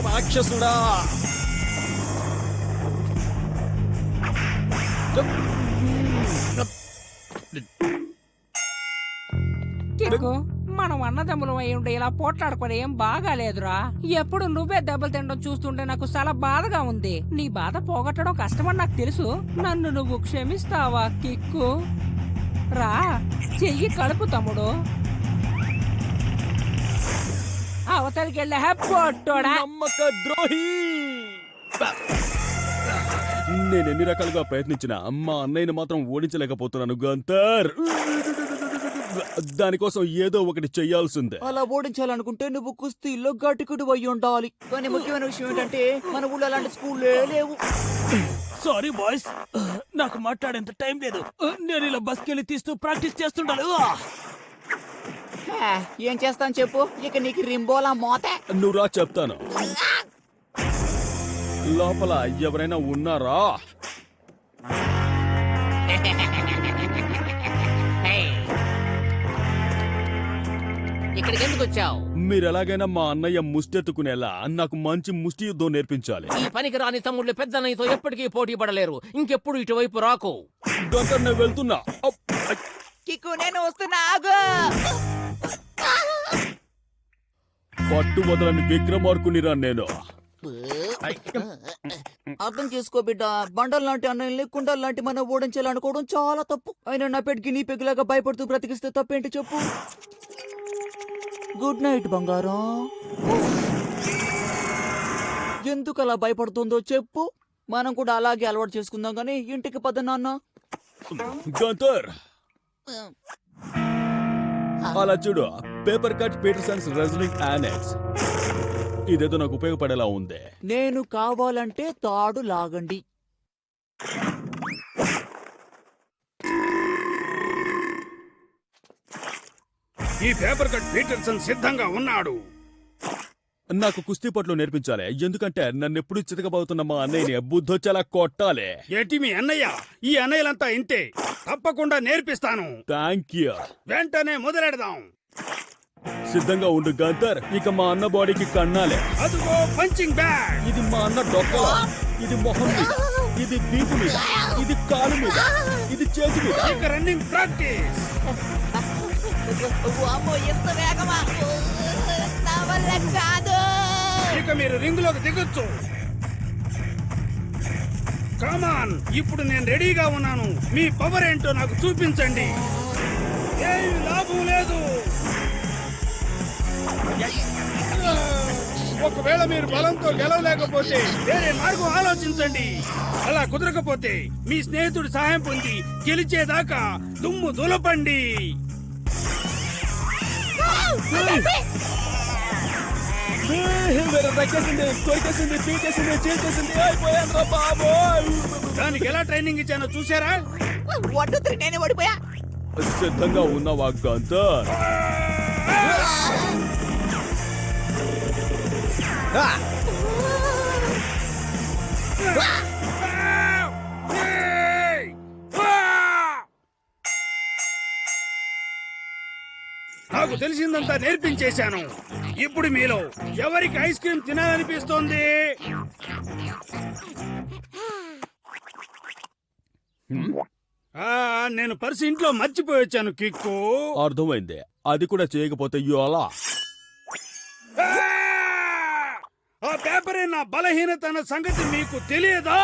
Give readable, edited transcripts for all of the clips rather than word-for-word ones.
రాక్షసుడా! మనం అన్నదమ్ములం అయి ఉండే ఇలా పోట్లాడుకోవడం ఏం బాగాలేదురా. ఎప్పుడు నువ్వే దెబ్బలు తినడం చూస్తుంటే నాకు చాలా బాధగా ఉంది. నీ బాధ పోగొట్టడం కష్టమని నాకు తెలుసు. నన్ను నువ్వు క్షమిస్తావా కిక్కు? రా, చెయ్యి కలుపు తమ్ముడు. అవతలికి వెళ్ళే పొట్టోడా నమ్మక ద్రోహి! నేను ఎన్ని రకాలుగా ప్రయత్నించినా మా అన్నయ్యని మాత్రం ఓడించలేకపోతున్నాను గంతర్. దానికోసం ఏదో ఒకటి చెయ్యాల్సిందే. అలా ఓడించాలనుకుంటే నువ్వు కుస్తీల్లో గట్టికుడు అయ్యి ఉండాలి. కానీ ముఖ్యమైన విషయం ఏంటంటే మన ఊళ్ళో అలాంటి స్కూల్లే లేవు. సారీ బాయ్స్, నాకు మాట్లాడేంత టైం లేదు. నేను ఇలా బస్కెళ్ళి తీస్తూ ప్రాక్టీస్ చేస్తుండాలి. ఏం చేస్తాను చెప్పు? ఇక నీకు రింబోలా మోతే. నువ్వు రా చెప్తాను. లోపల ఎవరైనా ఉన్నారా? ఇక్కడికి ఎందుకు వచ్చావు? మీరు ఎలాగైనా మా అన్నయ్య ముష్టెత్తుకునేలా నాకు మంచి ముష్టి యుద్ధం నేర్పించాలి. ఈ పనికి రాని తమ్ముళ్ళు పెద్దన్నయ్యతో ఎప్పటికీ పోటీ పడలేరు. ఇంకెప్పుడు ఇటువైపు రాకు. గంతర్ నేను వెళ్తున్నా. కిక్కు నేను వస్తున్నా, ఆగు. పట్టు వదలని విక్రమార్కునిరా నేను. అర్థం చేసుకో బిడ్డ, బండల్ లాంటి అన్నయ్యని కుండల్ లాంటి మనం ఓడించాలనుకోవడం చాలా తప్పు. అయినా నా పెట్టుకి నీ పెగ్గులాగా భయపడుతూ బ్రతికిస్తే తప్పేంటి చెప్పు? గుడ్ నైట్ బంగారం. ఎందుకు అలా భయపడుతుందో చెప్పు. మనం కూడా అలాగే అలవాటు చేసుకుందాం గానీ ఇంటికి పద నాన్న. గంతర్ అలా చూడు, పేపర్ కట్ పీటర్సన్స్ రెజ్లింగ్ యానెక్స్. ఇదేదో నాకు ఉపయోగపడేలా ఉంది. నేను కావాలంటే తాడు లాగండి. ఈ పేపర్ కట్ పీటర్సన్ సిద్ధంగా ఉన్నాడు. నాకు కుస్తీ పట్లు నేర్పించాలి. ఎందుకంటే నన్ను ఎప్పుడు చితకబోతున్న మా అన్నయ్యని బుద్ధొచ్చేలా కొట్టాలి. ఏంటి మీ అన్నయ్య? ఈ అన్నయ్యలంతా ఇంతే. తప్పకుండా నేర్పిస్తాను. Thank you. వెంటనే మొదలెడదాం. సిద్ధంగా ఉండు గంతర్. ఇక మా అన్న బాడీకి కన్నాలే. అదుగో పంచింగ్ బ్యాగ్. ఇది మా అన్న డొక్కల, ఇది మొహం మీద, ఇది దీపు మీద, ఇది కాలు మీద, ఇది చేతి మీద. ఇక రన్నింగ్ ప్రాక్టీస్. ఎంత వేగమా! నా వల్ల కాదు. ఇక మీరు రింగ్ లోకి దిగొచ్చు. కమాన్, ఇప్పుడు నేను రెడీగా ఉన్నాను. మీ పవర్ ఏంటో నాకు చూపించండి. ఏమి లాభం లేదు. ఒకవేళ మీరు బలంతో గెలవలేకపోతే వేరే మార్గం ఆలోచించండి. అలా కుదరకపోతే మీ స్నేహితుడి సహాయం పొంది గెలిచేదాకా దుమ్ము దులపండి. దానికి ఎలా ట్రైనింగ్ ఇచ్చానో చూసారా? నేనే ఓడిపోయా. సిద్ధంగా ఉన్నావా గంతర్? నాకు తెలిసిందంతా నేర్పించేశాను. ఇప్పుడు మీలో ఎవరికి ఐస్ క్రీమ్ తినాలనిపిస్తోంది? నేను పర్సు ఇంట్లో మర్చిపోయి వచ్చాను కిక్కు. అర్థమైంది. అది కూడా చేయకపోతే అలా. ఆ పేపరే నా బలహీనత అన్న సంగతి మీకు తెలియదా?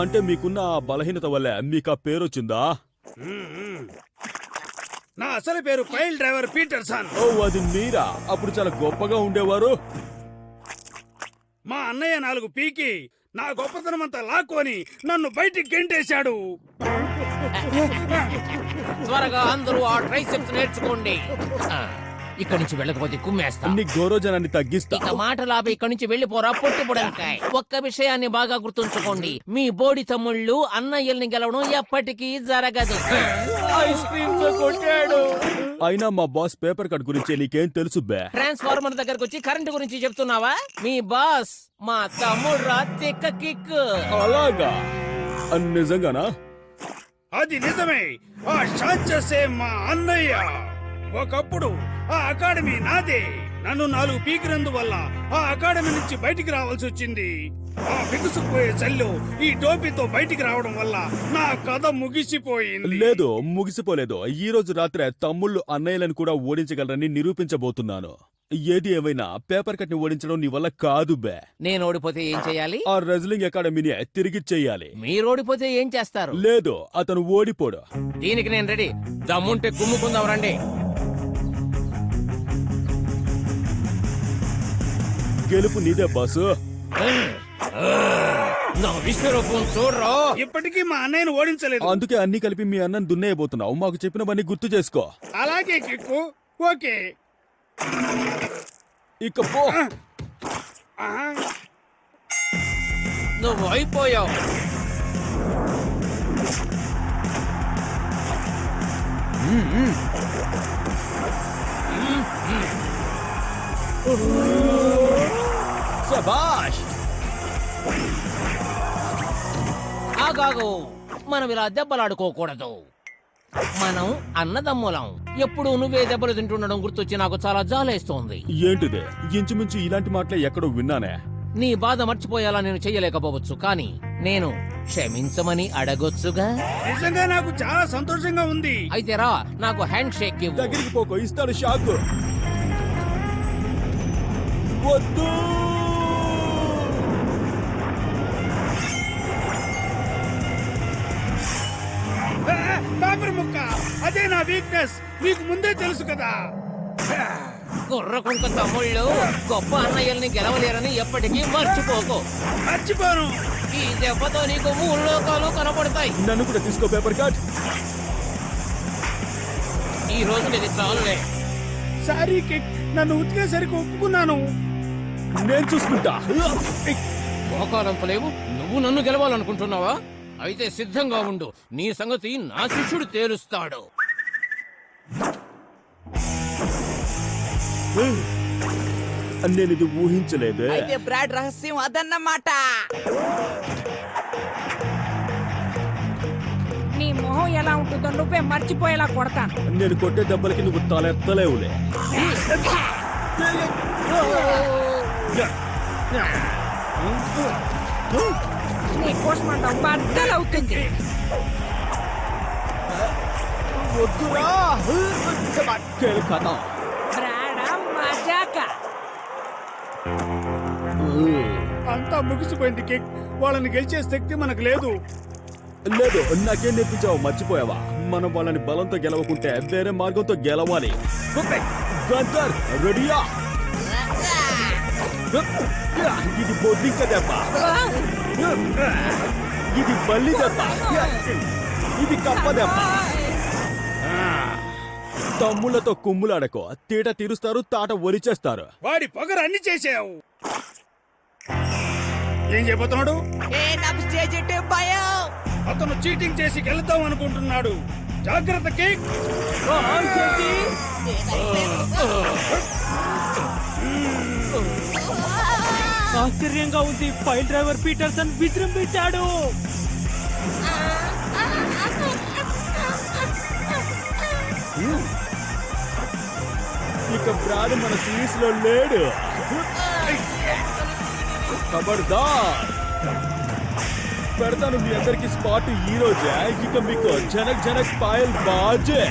అంటే మీకున్న ఆ బలహీనత వల్ల మీకు ఆ పేరు వచ్చిందా? నా అసలు పేరు ఫైల్ డ్రైవర్ పీటర్సన్. ఓ, అది మీరా? అప్పుడు చాలా గొప్పగా ఉండేవారు. మా అన్నయ్య 4 పీకి నా గొప్పతనం అంతా లాక్కొని నన్ను బయటికి గెంటేశాడు. త్వరగా అందరూ ఆ ట్రైసెప్స్ నేర్చుకోండి. ఇక్కడి నుంచి వెళ్ళకపోతే కుమ్మేస్తా. నీ గౌరవజనాన్ని తగ్గిస్తా. ఇక మాటలాపి ఇక్కడి నుంచి వెళ్ళిపోరా పొట్టిపుడంకాయ్. ఒక్క విషయాన్ని బాగా గుర్తుంచుకోండి, మీ బోడి తమ్ముళ్ళు అన్నయ్యల్ని గెలవడం ఎప్పటికీ జరగదు. ఐస్ క్రీమ్ తో కొట్టాడు. అయినా మా బాస్ పేపర్ కట్ గురించి నీకేం తెలుసు బే? ట్రాన్స్ఫార్మర్ దగ్గరకు వచ్చి కరెంట్ గురించి చెప్తున్నావా? మీ బాస్ మా తమ్ముడు రా తిక్క కిక్. అలాగా? నిజంగానా? అది నిజమే. ఆ షాచసే మా అన్నయ్య. ఒకప్పుడు ఆ అకాడమీ నాదే. నన్ను 4 పీకినందువల్ల ఆ అకాడమీ నుంచి బయటికి రావాల్సి వచ్చింది. ఆ బిగుసుకుపోయే చల్లో ఈ టోపీతో బయటికి రావడం వల్ల నా కథ ముగిసిపోయింది. లేదు, ముగిసిపోలేదు. ఈ రోజు రాత్రే తమ్ముళ్ళు అన్నయ్యలను కూడా ఓడించగలరని నిరూపించబోతున్నాను. ఏది ఏమైనా పేపర్ కట్ ని ఓడించడం నీ వల్ల కాదు బే. నేను ఓడిపోతే ఏం చేయాలి? ఆ రెజ్లింగ్ అకాడమీని తిరిగి చెయ్యాలి. మీరు ఓడిపోతే ఏం చేస్తారు? లేదు, అతను ఓడిపోడు. దీనికి నేను రెడీ. దమ్ముంటే కుమ్ముకుందాం రండి. గెలుపు నీదే బాసు. నా విశ్వరూపం చూడరా. ఇప్పటికీ మా అన్నయ్యను ఓడించలేదు. అందుకే అన్ని కలిపి మీ అన్నను దున్నేయబోతున్నావు. మాకు చెప్పినవన్నీ గుర్తు చేసుకో. అలాగే కిక్కు. ఓకే. ఇక పో. ఆహా. నువ్వు అయిపోయావు. శభాష్. ఆగాగు, మనం ఇలా దెబ్బలాడుకోకూడదు. మనం అన్నదమ్ములం. ఎప్పుడు నువ్వే దెబ్బలు తింటుండడం గుర్తొచ్చి నాకు చాలా జాలేస్తోంది. ఏంటిదే? ఇంచుమించు ఇలాంటి మాటలే ఎక్కడో విన్నానే. నీ బాధ మర్చిపోయేలా నేను చెయ్యలేకపోవచ్చు, కానీ నేను క్షమించమని అడగొచ్చుగా. నిజంగా నాకు చాలా సంతోషంగా ఉంది. అయితే రా, నాకు హ్యాండ్ షేక్ ఇవ్వు. దగ్గరికి పోకో, ఇస్తాడు షాక్. వద్దు. పేపర్ ముక్క, అదే నా వీక్నెస్. మీకు ముందే తెలుసు కదా. కుర్రకుంక తమ్ముళ్ళు గొప్ప అన్నయ్యల్ని గెలవలేరని ఎప్పటికీ మర్చిపోకు. మర్చిపోను. ఈ దెబ్బతో నీకు 3 లోకాలు కనపడతాయి. నన్ను కూడా తీసుకో పేపర్ కట్. ఈ రోజు ఇది చాలులే. సారీ కిక్, నన్ను ఉతికేసరికి ఒప్పుకున్నాను. నేను చూసుకుంటా. మోకాలంత లేవు. నువ్వు నన్ను గెలవాలనుకుంటున్నావా? అయితే సిద్ధంగా ఉండు. నీ సంగతి నా శిష్యుడు తేలుస్తాడు. నేను ఇది ఊహించలేదే. అయితే బ్రాడ్ రహస్యం అదన్నమాట. నీ మొహం ఎలా ఉంటుందో నువ్వే మర్చిపోయేలా కొడతాను. నేను కొట్టే దెబ్బలకి నువ్వు తలెత్తలేవులే. నీ కోసమండం బద్దలవుతుంది. వద్దురా. ఖేల్ ఖతం. బ్రాడా మజాక. అంతా ముగిసిపోయింది కిక్. వాళ్ళని గెలిచే శక్తి మనకు లేదు. లేదు, నాకేం నేర్పించావు? మర్చిపోయావా? మనం వాళ్ళని బలంతో గెలవకుంటే వేరే మార్గంతో గెలవాలి. గంటర్ రెడీయా? ఇది బొద్దింక దెబ్బ. ఇది బల్లి దెబ్బ. ఇది కప్ప దెబ్బ. తమ్ముళ్లతో కుమ్ములాడకో. తీట తీరుస్తారు, తాట ఒరిచేస్తారు. వాడి పొగరు అన్ని చేసావు. ఏం చేయబోతున్నాడు? నాకు స్టేజ్ అంటే భయం. అతను చీటింగ్ చేసి గెలుద్దాం అనుకుంటున్నాడు. జాగ్రత్త కిక్. ఆశ్చర్యంగా ఉంది. ఫైల్ డ్రైవర్ పీటర్సన్ విజృంభించాడు. ఇక బ్రాడ్ మన సిరీస్ లో లేడు. ఖబర్దార్. పెడతాను మీ అందరికి స్పాట్ ఈ రోజే. ఇక మీకు జనక్ జనక్ పాయల్ బాజే.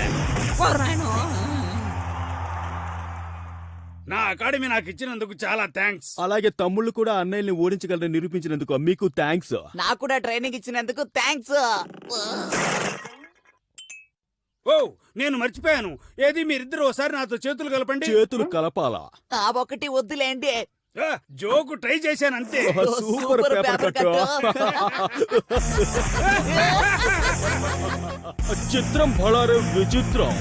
నా అకాడమీ నాకు ఇచ్చినందుకు చాలా థ్యాంక్స్. అలాగే తమ్ముళ్ళు కూడా అన్నయ్యని ఓడించగలరని నిరూపించినందుకు మీకు థ్యాంక్స్. నాకు కూడా ట్రైనింగ్ ఇచ్చినందుకు థ్యాంక్స్. ఓ, నేను మర్చిపోయాను. ఏది మీరిద్దరు ఒకసారి నాతో చేతులు కలపండి. చేతులు కలపాలా? ఆ ఒకటి వద్దులేండి. జోకు ట్రై చేశానంతే. Super paper cut. చిత్రం బళారే విచిత్రం.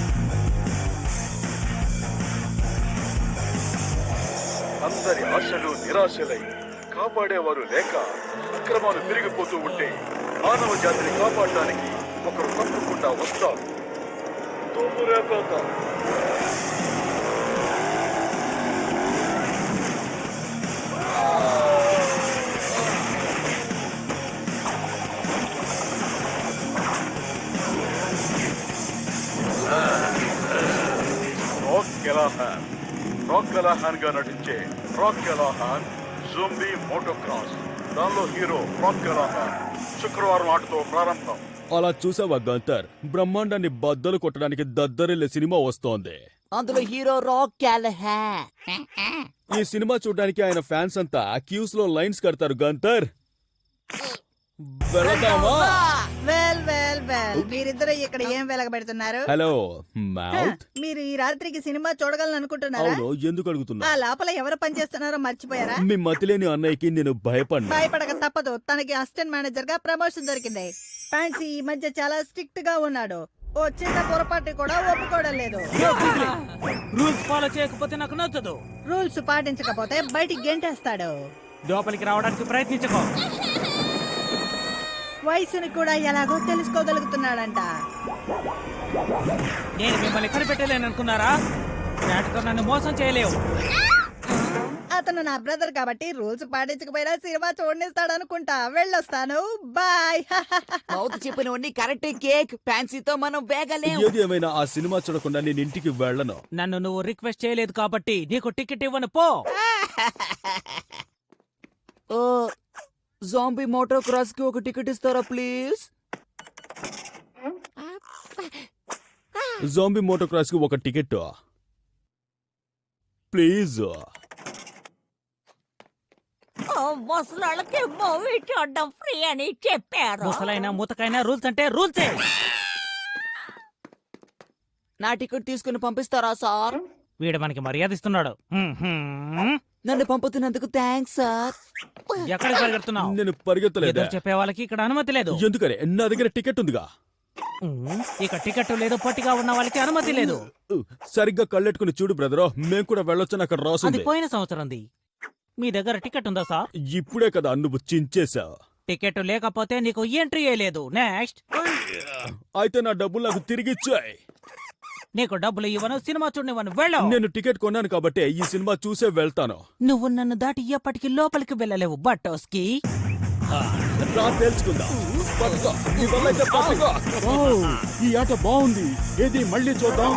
అందరి ఆశలు నిరాశలై కాపాడేవారు లేక అక్రమాలు పెరిగిపోతూ ఉంటే మానవ జాతిని కాపాడడానికి ఒకరు తప్పకుండా వస్తారు. తోపురేపోతారు. రాక్ గెలాహాన్ గా నటించే రాక్ గెలాహాన్ జూంబీ మోటోక్రాస్. దానిలో హీరో రాక్ గెలాహాన్. శుక్రవారం ఆటతో ప్రారంభం. అలా చూసావా గంతర్, బ్రహ్మాండాన్ని బద్దలు కొట్టడానికి దద్దరిల్లే సినిమా వస్తోంది. అందులో హీరో రాక్ క్యాలహాన్. ఈ సినిమా చూడడానికి ఆయన ఫ్యాన్స్ అంతా క్యూస్ లో లైన్స్ కడతారు. గంతర్, వెళదామా? వెల్ వెల్ వెల్ మీరిద్దరు ఇక్కడ ఏం వెలగబెడుతున్నారు? Hello mouth. మీరు ఈ రాత్రికి సినిమా చూడగలను అనుకుంటున్నారా? అవును, ఎందుకు అడుగుతున్నా? ఆ లోపల ఎవరు పనిచేస్తున్నారో మర్చిపోయారా? మీ మతిలేని అన్నయ్యకి నేను భయపడినా. భయపడక తప్పదు. తనకి అసిస్టెంట్ మేనేజర్ గా ప్రమోషన్ దొరికింది. ఫ్యాన్సీ ఈ మధ్య చాలా స్ట్రిక్ట్ గా ఉన్నాడు. ఓ చిన్న పొరపాటు కూడా ఒప్పుకోవడం లేదు. రూల్స్ ఫాలో చేయకపోతే నాకు నచ్చదు. రూల్స్ పాటించకపోతే బయటికి గెంటేస్తాడు. లోపలికి రావడానికి ప్రయత్నించుకో. వయసుని కూడా ఎలాగో తెలుసుకోగలుగుతున్నాడంట. నేను మిమ్మల్ని కనిపెట్టలేను అనుకున్నారా? నాటితో నన్ను మోసం చేయలేవు. అతను నా బ్రదర్ కాబట్టి రూల్స్ పాటించకపోయినా సినిమా చూడనిస్తాడనుకుంటా. వెళ్ళొస్తాను, బాయ్. మౌత్ చెప్పినవన్నీ కరెక్టే కేక్. ఫ్యాన్సీతో మనం వేగలేం. ఏది ఏమైనా ఆ సినిమా చూడకుండా నేను ఇంటికి వెళ్ళను. నన్ను నువ్వు రిక్వెస్ట్ చేయలేదు కాబట్టి నీకు టికెట్ ఇవ్వను, పో. ఓ జాంబీ మోటోక్రాస్ కి ఒక టికెట్ ఇస్తారా ప్లీజ్? జాంబీ మోటోక్రాస్ కి ఒక టికెట్ ప్లీజ్. ముసలాళ్ళకి మూవీ చూడడం ఫ్రీ అని చెప్పారు. ముసలైనా మూతకైనా రూల్స్ అంటే రూల్సే. నా టికెట్ తీసుకుని పంపిస్తారా సార్? వీడు మనకి మర్యాద ఇస్తున్నాడు. నన్ను పంపుతున్నందుకు థ్యాంక్స్ సార్. ఎక్కడికి పరిగెడుతున్నావు? నేను పరిగెత్తలేదు. ఎదురు చెప్పే వాళ్ళకి ఇక్కడ అనుమతి లేదు. ఎందుకని? నా దగ్గర టికెట్ ఉందిగా. ఇక టికెట్ లేదు, పొట్టిగా ఉన్న వాళ్ళకి అనుమతి లేదు. సరిగ్గా కళ్ళెట్టుకుని చూడు బ్రదర్, మేము కూడా వెళ్ళొచ్చని అక్కడ అది రాసుంది. పోయిన సంవత్సరంది. మీ దగ్గర టికెట్ ఉందా సార్? ఇప్పుడే కదా నువ్వు చించేశావు. టికెట్ లేకపోతే నీకు ఎంట్రీ లేదు. నెక్స్ట్. అయితే నా డబ్బులు నాకు తిరిగి ఇచ్చాయి. నీకు డబ్బులు ఇవ్వను, సినిమా చూడనివ్వను, వెళ్ళు. నేను టికెట్ కొన్నాను కాబట్టి ఈ సినిమా చూసే వెళ్తాను. నువ్వు నన్ను దాటి ఎప్పటికీ లోపలికి వెళ్ళలేవు బట్టోస్కి. రా తేల్చుకుందాం. పట్టుకో. నీ వల్ల అయితే పట్టుకో. ఈ ఆట బాగుంది. ఏది మళ్ళీ చూద్దాం.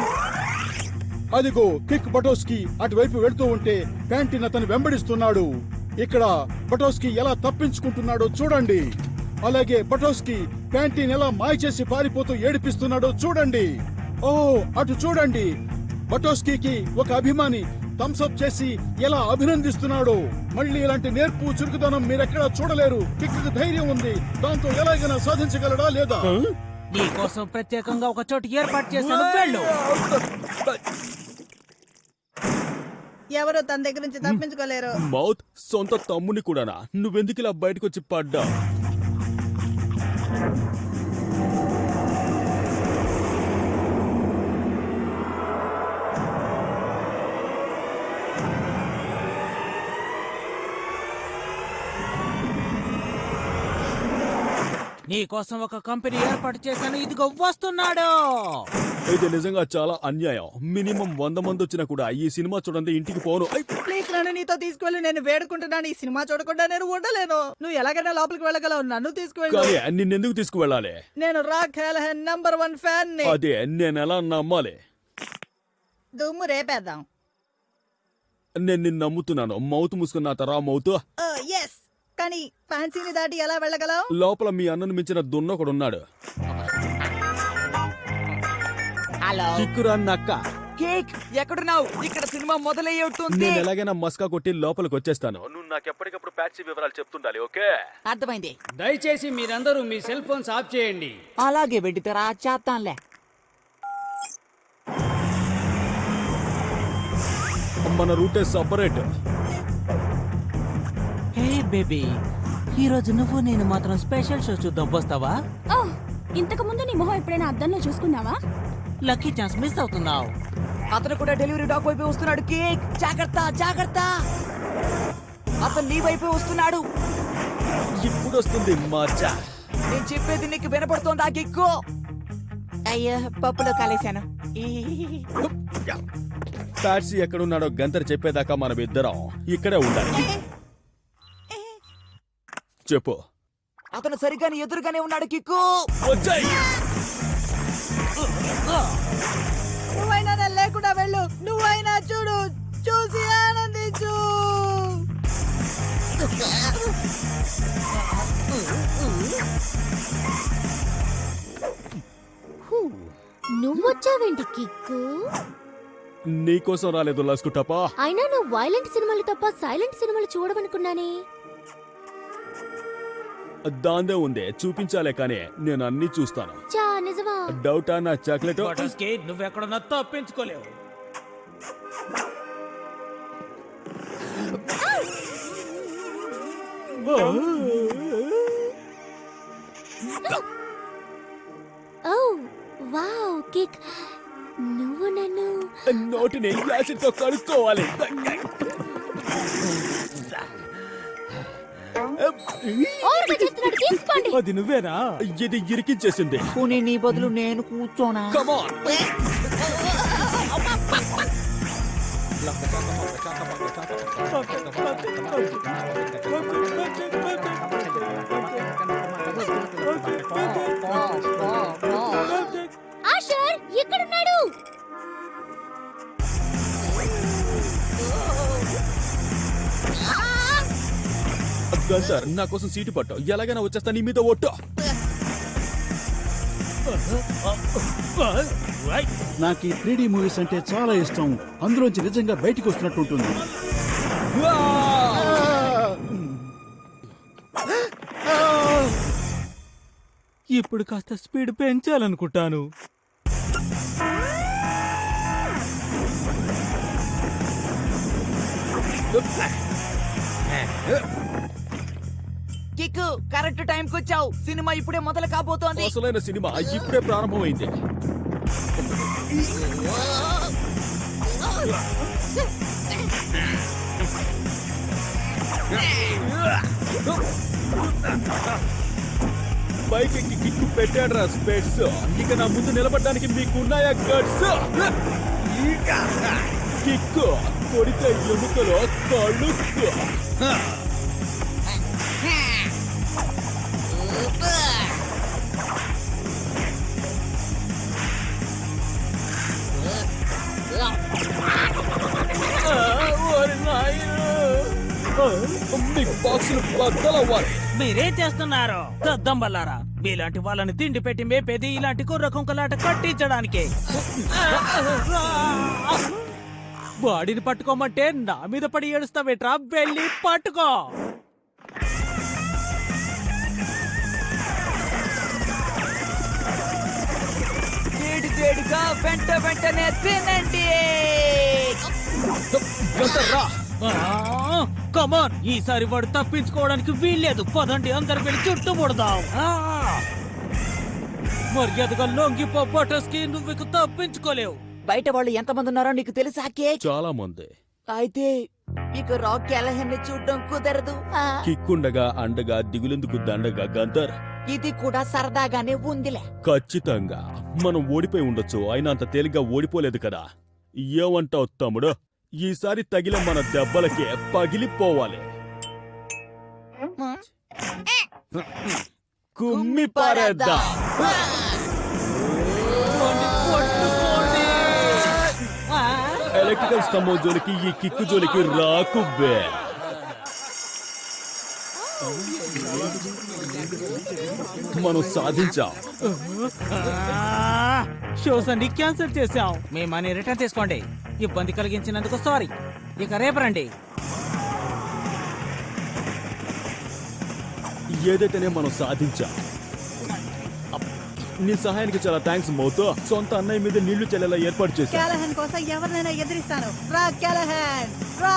అదిగో కిక్ బటోస్కి అటువైపు వెళ్తూ ఉంటే ప్యాంటీన్ అతను వెంబడిస్తున్నాడు. ఇక్కడ బటోస్కి ఎలా తప్పించుకుంటున్నాడో చూడండి. అలాగే బటోస్కి ప్యాంటీన్ ఎలా మాయ చేసి పారిపోతూ ఏడిపిస్తున్నాడో చూడండి. ఓ అటు చూడండి. బటోస్కీకి ఒక అభిమాని థమ్స్అప్ చేసి ఎలా అభినందిస్తున్నాడో. మళ్ళీ ఇలాంటి నేర్పు చురుకుదనం మీరెక్కడా చూడలేరు. కిక్కి ధైర్యం ఉంది. దాంతో ఎలాగైనా సాధించగలడా లేదా? నీ కోసం ప్రత్యేకంగా ఒక చోటు ఏర్పాటు చేశాను, వెళ్ళు. ఎవరు తన దగ్గర నుంచి తప్పించుకోలేరు. మౌత్ సొంత తమ్ముని కూడానా? నువ్వెందుకు ఇలా బయటకు వచ్చి పడ్డా? నీ కోసం ఒక కంపెనీ ఏర్పాటు చేశాను, ఇదిగో వస్తున్నాడు. ఇది నిజంగా చాలా అన్యాయం. మినిమం 100 మంది వచ్చినా కూడా ఈ సినిమా చూడండి ఇంటికి పోను. ప్లీజ్ నన్ను నీతో తీసుకువెళ్ళి. నేను వేడుకుంటున్నాను. ఈ సినిమా చూడకుండా నేను ఉండలేను. నువ్వు ఎలాగైనా లోపలికి వెళ్ళగలవు. నన్ను తీసుకువెళ్ళు. కానీ నిన్నెందుకు తీసుకువెళ్ళాలి? నేను రాక్ క్యాలహాన్ #1 ఫ్యాన్ ని. అదే నేను ఎలా నమ్మాలి? దుమ్ము రేపేద్దాం. నేను నిన్ను నమ్ముతున్నాను. మౌత్ మూసుకున్న తరా మౌత్. ఎస్, కానీ ఫ్యాన్సీని దాటి ఎలా వెళ్ళగలవు? లోపల మీ అన్నను మించిన దున్నొకడున్నాడు. హలో చిక్కురా నక్క. కేక్ ఎక్కడున్నావు? ఇక్కడ సినిమా మొదలయ్యేటుంది. నేను ఎలాగైనా మస్కా కొట్టి లోపలికి వచ్చేస్తాను. నువ్వు నాకు ఎప్పటికప్పుడు ప్యాచ్ వివరాలు చెప్తుండాలి, ఓకే? అర్థమైంది. దయచేసి మీరందరూ మీ సెల్ ఫోన్స్ ఆఫ్ చేయండి. అలాగే వెండితెరా చేస్తానులే. మన రూటే సపరేట్. హే బేబీ, ఈ రోజు నువ్వు నేను మాత్రం స్పెషల్ షో చూద్దాం, వస్తావా? ఇంతకు ముందు నీ మొహం ఎప్పుడైనా అద్దంలో చూసుకున్నావా? లక్కీ ఛాన్స్ మిస్ అవుతున్నావు. అతను కూడా డెలివరీ డాక్ వైపు వస్తున్నాడు. కేక్ జాగ్రత్త జాగ్రత్త. అతను నీ వైపే వస్తున్నాడు. ఇప్పుడు వస్తుంది మజా. నేను చెప్పేది నీకు వినపడుతోందా కిక్కు? అయ్యా పప్పులో కాలేశాను. ప్యాట్సీ ఎక్కడున్నాడో గంతర్ చెప్పేదాకా మనం ఇద్దరం ఇక్కడే ఉండాలి. చెప్పు. అతను సరిగ్గానే ఎదురుగానే ఉన్నాడు కిక్కు. వచ్చాయి. నువ్వైనా నేను లేకుండా వెళ్ళు, నువ్వైనా చూడు, చూసి ఆనందించు. నువ్వొచ్చావేంటి కిక్కు? నీకోసం రాలేదు లస్కుటపా. అయినా నువ్వు వైలెంట్ సినిమాలు తప్ప సైలెంట్ సినిమాలు చూడవనుకున్నానే. దాందే ఉందే, చూపించాలే కానీ నేను అన్ని చూస్తాను. చా నిజమా? డౌటా నా చాక్లెట్? బటర్స్కి నువ్వెక్కడన్నా తప్పించుకోలేవు. ఓ వావ్ కిక్, నువ్వు నన్ను నోటిని యాసిడ్తో కడుక్కోవాలి. ఓవర్గా చేస్తున్నాడు, తీసుకోండి. అది నువ్వేనా? ఇది ఇరికించేసింది. పోనీ నీ బదులు నేను కూర్చోనా? Come on. ఆషర్ ఎక్కడున్నాడు? గంతర్ నా కోసం సీటు పట్టు. ఎలాగైనా వచ్చేస్తా. నీ మీద ఒట్టు. నాకు ఈ 3D మూవీస్ అంటే చాలా ఇష్టం. అందులోంచి నిజంగా బయటికి వస్తున్నట్టు ఉంటుంది. ఇప్పుడు కాస్త స్పీడ్ పెంచాలనుకుంటాను. కిక్కు కరెక్ట్ టైంకి వచ్చావు. సినిమా ఇప్పుడే మొదలు కాబోతోంది. అసలైన సినిమా ఇప్పుడే ప్రారంభమైంది. పైకి కిక్కు పెట్టాడ్రా స్పెట్స్. ఇక నా ముందు నిలబడడానికి మీకున్నాయా గట్స్? కిక్కు కొడితే ఎముకలో కళుక్కు. మీ బాక్సులు బద్దలవ్వాలి. మీరేం చేస్తున్నారు దద్దమ్మలారా? మీలాంటి వాళ్ళని తిండి పెట్టి మేపేది ఇలాంటి కుర్ర కుంకలాట కట్టించడానికే. బాడీని పట్టుకోమంటే నా మీద పడి ఏడుస్తావేట్రా? వెళ్ళి పట్టుకో. వేడిగా వెంటనే తినండి. కమాన్, ఈసారి వాడు తప్పించుకోవడానికి వీల్లేదు. పదండి, అందరు వెళ్ళి చుట్టూ ముడదాం. మర్యాదగా లొంగిపో బటర్స్కి, నువ్వు ఇక తప్పించుకోలేవు. బయట వాళ్ళు ఎంతమంది ఉన్నారో నీకు తెలుసా కేక్? చాలా మంది. అయితే ఇక రాక్ క్యాలహన్ ని చూడడం కుదరదు. కిక్కుండగా అండగా దిగులెందుకు దండగా గంతర్. ఇది కూడా సరదాగానే ఉందిలే. ఖచ్చితంగా మనం ఓడిపోయి ఉండొచ్చు, అయినా అంత తేలిగ్గా ఓడిపోలేదు కదా. ఏమంటావు తమ్ముడు? ఈసారి తగిలే మన దెబ్బలకే పగిలిపోవాలి. కుమ్మి పారేద్దాం. ఎలక్ట్రికల్ స్తంభం జోలికి ఈ కిక్కు జోలికి రాకుబ్బే. మనం సాధించాం. షోస్ అన్ని క్యాన్సిల్ చేసాం. మీ మనీ రిటర్న్ తీసుకోండి. ఇబ్బంది కలిగించినందుకు సారీ. ఇక రేపు రండి. ఏదైతేనే మనం సాధించాం. నీ సహాయానికి చాలా థ్యాంక్స్ మౌతో. సొంత అన్నయ్య మీద నీళ్లు చెల్లేలా ఏర్పాటు చేశా. క్యాలహన్ కోసం ఎవరినైనా ఎదిరిస్తాను. రా క్యాలహన్ రా.